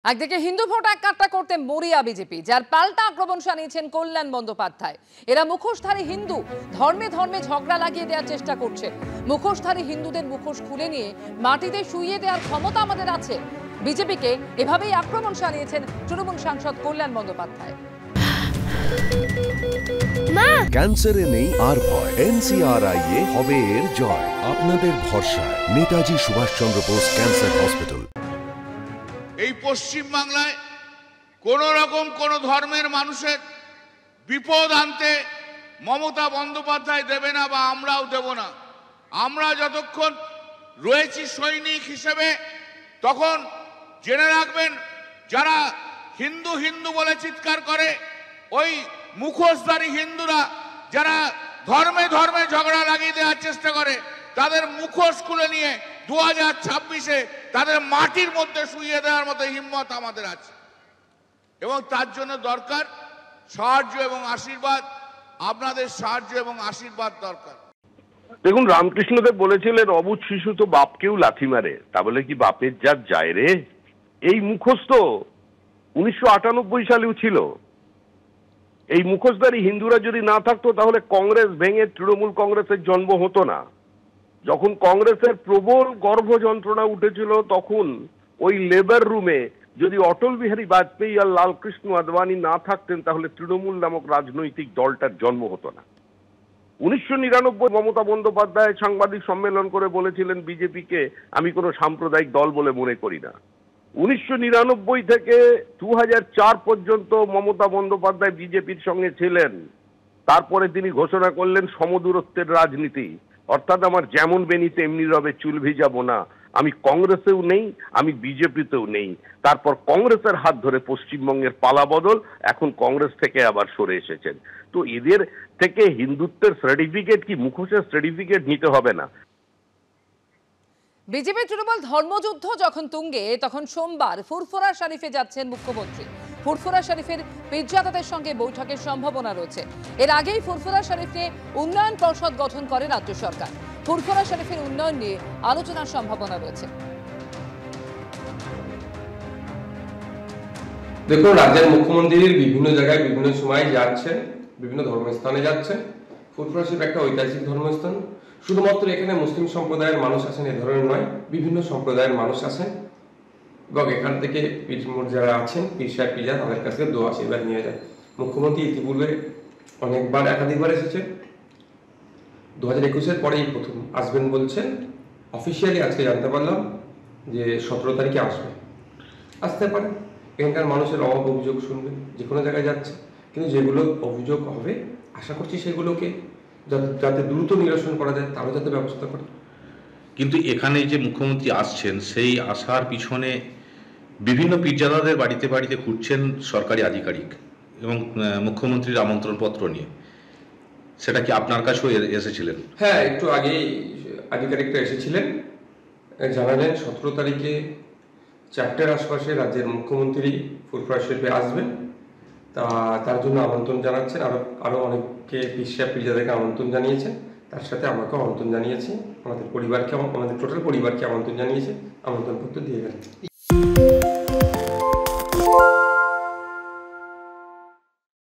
একদিকে হিন্দু ভোট এককাট্টা করতে মরিয়া বিজেপি, যার পাল্টা আক্রমণ শানিয়েছেন কল্যাণ বন্দ্যোপাধ্যায়। এরা মুখোশধারী হিন্দু, ধর্মে ধর্মে ঝগড়া লাগিয়ে দেওয়ার চেষ্টা করছে। মুখোশধারী হিন্দুদের মুখোশ খুলে নিয়ে মাটিতে শুইয়ে দেওয়ার ক্ষমতা আমাদের আছে। বিজেপিকে এভাবেই আক্রমণ শানিয়েছেন তৃণমূল সাংসদ কল্যাণ বন্দ্যোপাধ্যায়। ক্যান্সারে নেই আর ভয়, NCRI এ হবে এর জয়। আপনাদের ভরসা নেতাজি সুভাষচন্দ্র বোস ক্যান্সার হসপিটাল। এই পশ্চিম বাংলায় কোন রকম কোন ধর্মের মানুষের বিপদ আনতে মমতা বন্দ্যোপাধ্যায় দেবে না, বা আমরাও দেব না। আমরা যতক্ষণ রয়েছি সৈনিক হিসেবে, তখন জেনে রাখবেন, যারা হিন্দু হিন্দু বলে চিৎকার করে, ওই মুখোশধারী হিন্দুরা যারা ধর্মে ধর্মে ঝগড়া লাগিয়ে দেওয়ার চেষ্টা করে, তাদের মুখোশ খুলে নিয়ে 2026-এ তাদের মাটির মধ্যে শুইয়ে দেওয়ার মতো হিম্মত আমাদের আছে, এবং তার জন্য দরকার সাহায্য এবং আশীর্বাদ। আপনাদের সাহায্য এবং আশীর্বাদ দরকার। দেখুন, রামকৃষ্ণদেব বলেছিলেন, অবুঝ শিশু তো বাপকেও লাথি মারে। তা বলে কি বাপের জাত যায় রে? এই মুখোশ তো 1998 সালেও ছিল। এই মুখোশধারী হিন্দুরা যদি না থাকতো, তাহলে কংগ্রেস ভেঙে তৃণমূল কংগ্রেসের জন্ম হতো না। যখন কংগ্রেসের প্রবল গর্ভ যন্ত্রণা উঠেছিল, তখন ওই লেবার রুমে যদি অটল বিহারী বাজপেয়ী আর লালকৃষ্ণ আদবানি না থাকতেন, তাহলে তৃণমূল নামক রাজনৈতিক দলটার জন্ম হতো না। 1999 মমতা বন্দ্যোপাধ্যায় সাংবাদিক সম্মেলন করে বলেছিলেন, বিজেপিকে আমি কোনো সাম্প্রদায়িক দল বলে মনে করি না। 1999 থেকে 2004 পর্যন্ত মমতা বন্দ্যোপাধ্যায় বিজেপির সঙ্গে ছিলেন। তারপরে তিনি ঘোষণা করলেন সমদূরত্বের রাজনীতি, অর্থাৎ আমার যেমন বেনি তেমনি রবে, চুল ভিজাবো না। আমি কংগ্রেসেও নেই, আমি বিজেপিতেও নেই। তারপর কংগ্রেসের হাত ধরে পশ্চিমবঙ্গের পালা বদল, এখন কংগ্রেস থেকে আবার সরে এসেছেন। তো এদের থেকে হিন্দুত্বের সার্টিফিকেট কি মুখোশের সার্টিফিকেট নিতে হবে না। বিজেপি তৃণমূল ধর্মযুদ্ধ যখন তুঙ্গে, তখন সোমবার ফুরফুরা শরীফে যাচ্ছেন মুখ্যমন্ত্রী। ফুরফুরা শরীফের পীরজাদাদের সঙ্গে বৈঠকের সম্ভাবনা রয়েছে। এর আগেই ফুরফুরা শরীফে উন্নয়ন পর্ষদ গঠন করে রাজ্য সরকার। ফুরফুরা শরীফের উন্নয়ন নিয়ে আলোচনার সম্ভাবনা রয়েছে। দেখুন, রাজ্যের মুখ্যমন্ত্রী বিভিন্ন জায়গায় বিভিন্ন সময় যাচ্ছেন, বিভিন্ন ধর্মস্থানে যাচ্ছেন। ফুরফুরা শরীফ একটা ঐতিহাসিক ধর্মস্থান। শুধুমাত্র এখানে মুসলিম সম্প্রদায়ের মানুষ আসেন এ ধরনের নয়, বিভিন্ন সম্প্রদায়ের মানুষ আসেন, এবং এখান থেকে যারা আছেন পীর সাহেব পীরজা, তাদের কাছে দোয়া আশীর্বাদ নিয়ে যায়। মুখ্যমন্ত্রী ইতিপূর্বে অনেকবার একাধিকবার এসেছেন। 2021-এর পরেই প্রথম আসবেন বলছেন। অফিসিয়ালি আজকে জানতে পারলাম যে 17 তারিখে আসতে পারে। এখানকার মানুষের অভাব অভিযোগ শুনবেন, যে কোনো জায়গায় যাচ্ছে, কিন্তু যেগুলো অভিযোগ হবে আশা করছি সেগুলোকে যাতে দ্রুত নিরসন করা যায়, তারও যাতে ব্যবস্থা করে। কিন্তু এখানে যে মুখ্যমন্ত্রী আসছেন, সেই আসার পিছনে বিভিন্ন পীরজাদাদের বাড়িতে বাড়িতে ঘুরছেন সরকারি আধিকারিক, এবং মুখ্যমন্ত্রীর আমন্ত্রণপত্র নিয়ে। সেটা কি আপনার কাছেও এসেছিলেন? হ্যাঁ, একটু আগেই আধিকারিকরা এসেছিলেন, জানালেন 17 তারিখে 4টার আশপাশে রাজ্যের মুখ্যমন্ত্রী ফুরফুরা শরীফে আসবেন। তার জন্য আমন্ত্রণ জানাচ্ছেন। আরও অনেককে পীর সাহেব পীরজাদাকে আমন্ত্রণ জানিয়েছেন। তার সাথে আমাকেও আমন্ত্রণ জানিয়েছে, আমাদের টোটাল পরিবারকে আমন্ত্রণ জানিয়েছে, আমন্ত্রণপত্র দিয়ে গেলেন।